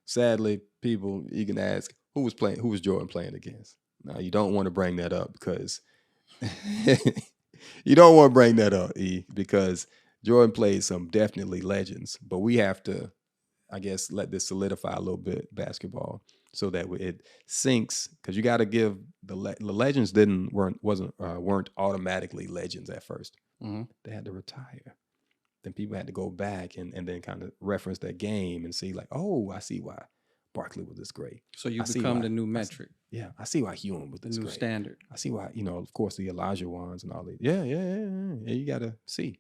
Sadly, people, you can ask, who was Jordan playing against? Now, you don't want to bring that up because you don't want to bring that up, because Jordan played some definitely legends, but we have to, I guess, let this solidify a little bit basketball so that it sinks, because you got to give the legends weren't automatically legends at first. Mm-hmm. They had to retire. Then people had to go back and then kind of reference that game and see like, oh, I see why Barkley was this great. So you become the new metric. I see why Ewing was this great. The new standard. I see why, of course, the Elijah ones and all that. Yeah, you got to see.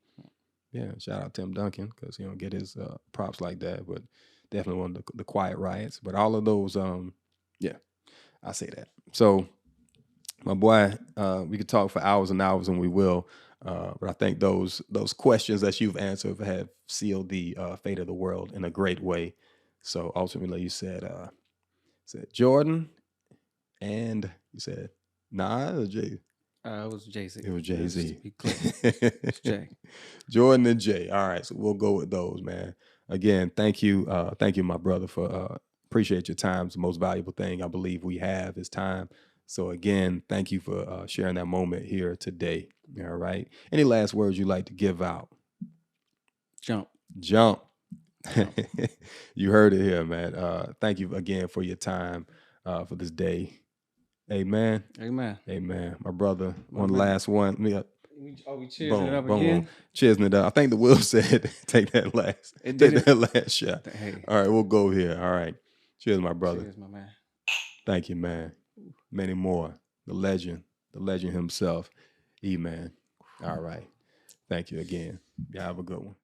Yeah, shout out Tim Duncan, because he don't get his props like that, but definitely one of the quiet riots. But all of those, I say that. So, my boy, we could talk for hours and hours, and we will. But I think those questions that you've answered have sealed the fate of the world in a great way. So ultimately, you said Jordan, and you said Nas or Jay. It was Jay-Z. It was Jay-Z. It's Jay. Jordan and Jay. All right, so we'll go with those, man. Again, thank you, my brother, for appreciate your time. It's the most valuable thing I believe we have is time. So again, thank you for sharing that moment here today. All right. Any last words you'd like to give out? Jump. You heard it here, man. Thank you again for your time for this day. Amen. My brother, last one. We cheersing it up again? Cheersing it up. I think the Will said take that last shot. Hey. All right, we'll go here. All right. Cheers, my brother. Cheers, my man. Thank you, man. Many more. The legend himself, E-Man. All right. Thank you again. Y'all have a good one.